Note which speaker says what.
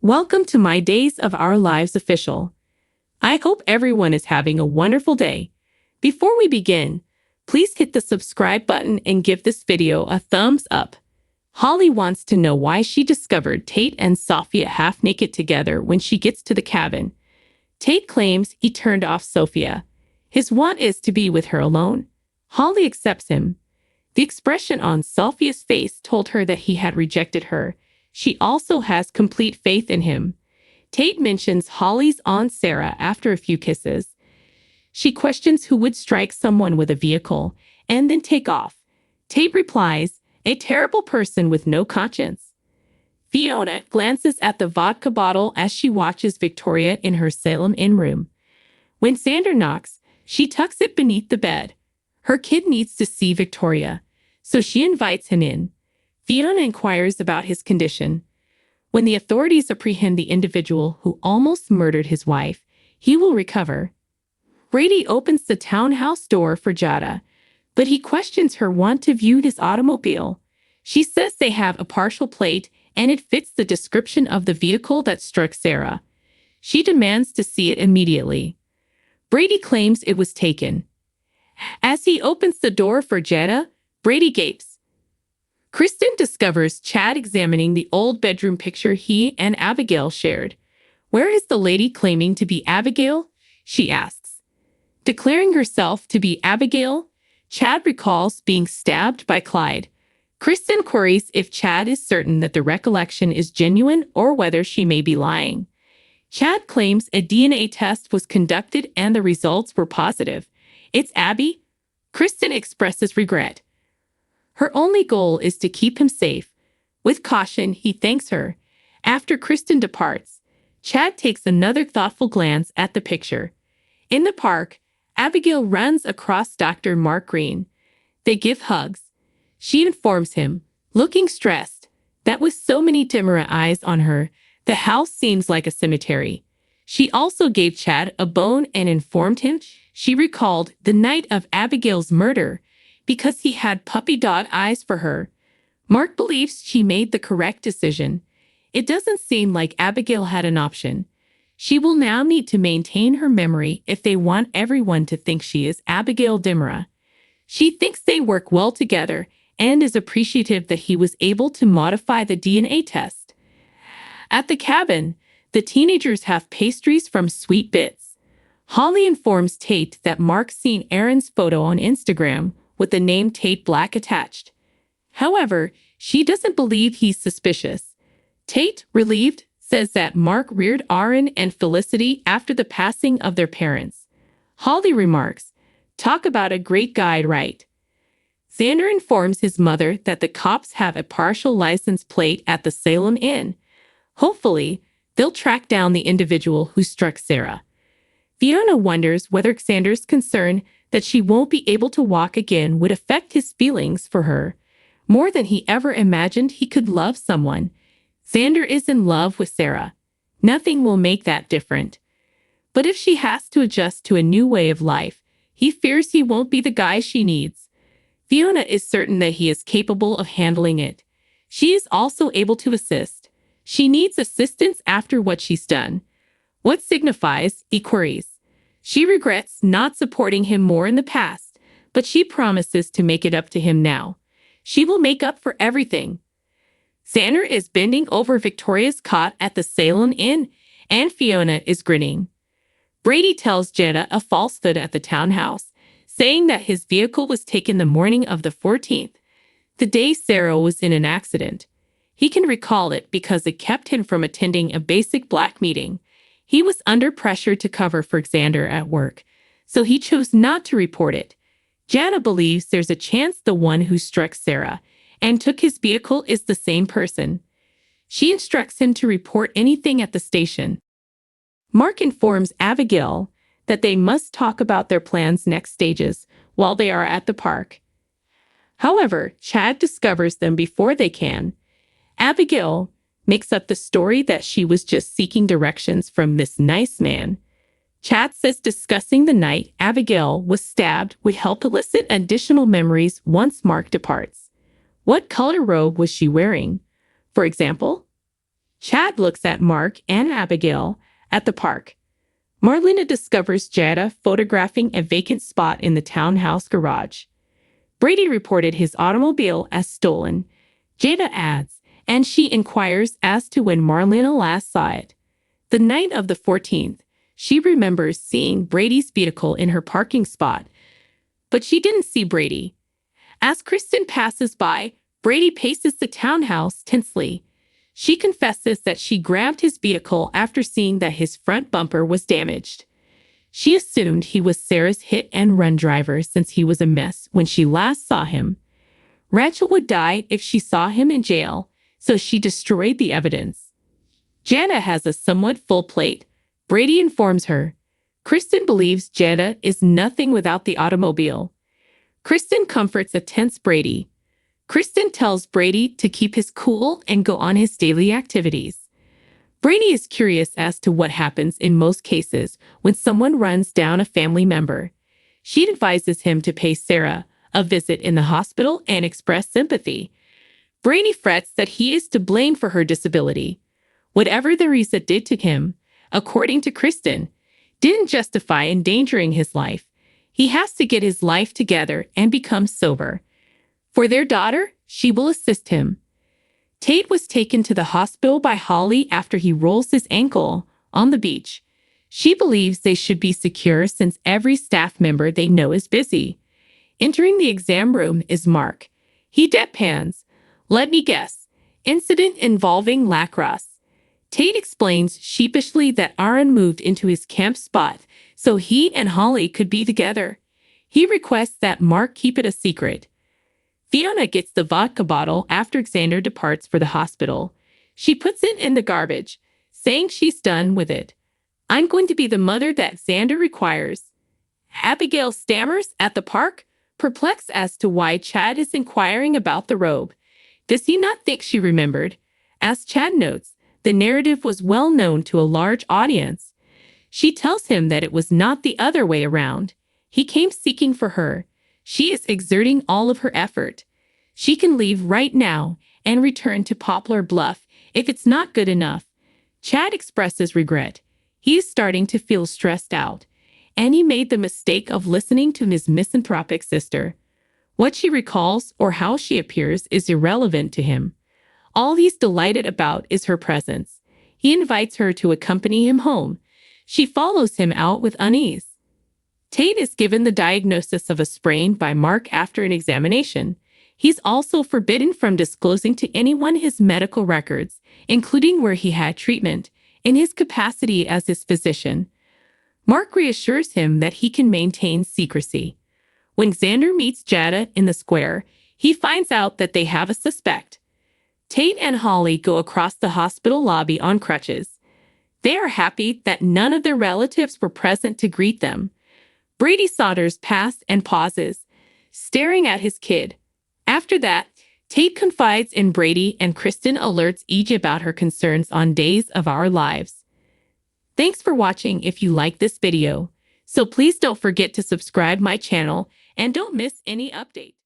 Speaker 1: Welcome to My Days of Our Lives official. I hope everyone is having a wonderful day. Before we begin, please hit the subscribe button and give this video a thumbs up. Holly wants to know why she discovered Tate and Sophia half naked together when she gets to the cabin. Tate claims he turned off Sophia. His want is to be with her alone. Holly accepts him. The expression on Sophia's face told her that he had rejected her. She also has complete faith in him. Tate mentions Holly's Aunt Sarah after a few kisses. She questions who would strike someone with a vehicle and then take off. Tate replies, "A terrible person with no conscience." Fiona glances at the vodka bottle as she watches Victoria in her Salem Inn room. When Xander knocks, she tucks it beneath the bed. Her kid needs to see Victoria, so she invites him in. Fiona inquires about his condition. When the authorities apprehend the individual who almost murdered his wife, he will recover. Brady opens the townhouse door for Jada, but he questions her want to view his automobile. She says they have a partial plate and it fits the description of the vehicle that struck Sarah. She demands to see it immediately. Brady claims it was taken. As he opens the door for Jada, Brady gapes. Kristen discovers Chad examining the old bedroom picture he and Abigail shared. "Where is the lady claiming to be Abigail?" she asks. Declaring herself to be Abigail, Chad recalls being stabbed by Clyde. Kristen queries if Chad is certain that the recollection is genuine or whether she may be lying. Chad claims a DNA test was conducted and the results were positive. "It's Abby." Kristen expresses regret. Her only goal is to keep him safe. With caution, he thanks her. After Kristen departs, Chad takes another thoughtful glance at the picture. In the park, Abigail runs across Dr. Mark Green. They give hugs. She informs him, looking stressed, that with so many Timura eyes on her, the house seems like a cemetery. She also gave Chad a bone and informed him she recalled the night of Abigail's murder because he had puppy dog eyes for her. Mark believes she made the correct decision. It doesn't seem like Abigail had an option. She will now need to maintain her memory if they want everyone to think she is Abigail Dimra. She thinks they work well together and is appreciative that he was able to modify the DNA test. At the cabin, the teenagers have pastries from Sweet Bits. Holly informs Tate that Mark's seen Aaron's photo on Instagram with the name Tate Black attached. However, she doesn't believe he's suspicious. Tate, relieved, says that Mark reared Aaron and Felicity after the passing of their parents. Holly remarks, "Talk about a great guide, right?" Xander informs his mother that the cops have a partial license plate at the Salem Inn. Hopefully, they'll track down the individual who struck Sarah. Fiona wonders whether Xander's concern that she won't be able to walk again would affect his feelings for her. More than he ever imagined he could love someone. Xander is in love with Sarah. Nothing will make that different. But if she has to adjust to a new way of life, he fears he won't be the guy she needs. Fiona is certain that he is capable of handling it. She is also able to assist. She needs assistance after what she's done. What signifies, he queries. She regrets not supporting him more in the past, but she promises to make it up to him now. She will make up for everything. Xander is bending over Victoria's cot at the Salem Inn, and Fiona is grinning. Brady tells Jada a falsehood at the townhouse, saying that his vehicle was taken the morning of the 14th, the day Sarah was in an accident. He can recall it because it kept him from attending a basic black meeting. He was under pressure to cover for Xander at work, so he chose not to report it. Jada believes there's a chance the one who struck Sarah and took his vehicle is the same person. She instructs him to report anything at the station. Mark informs Abigail that they must talk about their plans next stages while they are at the park. However, Chad discovers them before they can. Abigail makes up the story that she was just seeking directions from this nice man. Chad says discussing the night Abigail was stabbed would help elicit additional memories once Mark departs. What color robe was she wearing, for example? Chad looks at Mark and Abigail at the park. Marlena discovers Jada photographing a vacant spot in the townhouse garage. Brady reported his automobile as stolen. Jada adds, and she inquires as to when Marlena last saw it. The night of the 14th, she remembers seeing Brady's vehicle in her parking spot, but she didn't see Brady. As Kristen passes by, Brady paces the townhouse tensely. She confesses that she grabbed his vehicle after seeing that his front bumper was damaged. She assumed he was Sarah's hit-and-run driver since he was a mess when she last saw him. Rachel would die if she saw him in jail, so she destroyed the evidence. Jana has a somewhat full plate. Brady informs her. Kristen believes Jana is nothing without the automobile. Kristen comforts a tense Brady. Kristen tells Brady to keep his cool and go on his daily activities. Brady is curious as to what happens in most cases when someone runs down a family member. She advises him to pay Sarah a visit in the hospital and express sympathy. Brady frets that he is to blame for her disability. Whatever Theresa did to him, according to Kristen, didn't justify endangering his life. He has to get his life together and become sober. For their daughter, she will assist him. Tate was taken to the hospital by Holly after he rolls his ankle on the beach. She believes they should be secure since every staff member they know is busy. Entering the exam room is Mark. He deadpans. Let me guess. Incident involving lacrosse. Tate explains sheepishly that Aaron moved into his camp spot so he and Holly could be together. He requests that Mark keep it a secret. Fiona gets the vodka bottle after Xander departs for the hospital. She puts it in the garbage, saying she's done with it. I'm going to be the mother that Xander requires. Abigail stammers at the park, perplexed as to why Chad is inquiring about the robe. Does he not think she remembered? As Chad notes, the narrative was well known to a large audience. She tells him that it was not the other way around. He came seeking for her. She is exerting all of her effort. She can leave right now and return to Poplar Bluff if it's not good enough. Chad expresses regret. He is starting to feel stressed out, and he made the mistake of listening to his misanthropic sister. What she recalls or how she appears is irrelevant to him. All he's delighted about is her presence. He invites her to accompany him home. She follows him out with unease. Tate is given the diagnosis of a sprain by Mark after an examination. He's also forbidden from disclosing to anyone his medical records, including where he had treatment, in his capacity as his physician. Mark reassures him that he can maintain secrecy. When Xander meets Jada in the square, he finds out that they have a suspect. Tate and Holly go across the hospital lobby on crutches. They are happy that none of their relatives were present to greet them. Brady saunters past and pauses, staring at his kid. After that, Tate confides in Brady and Kristen alerts each about her concerns on Days of Our Lives. Thanks for watching if you like this video. So please don't forget to subscribe my channel and don't miss any updates.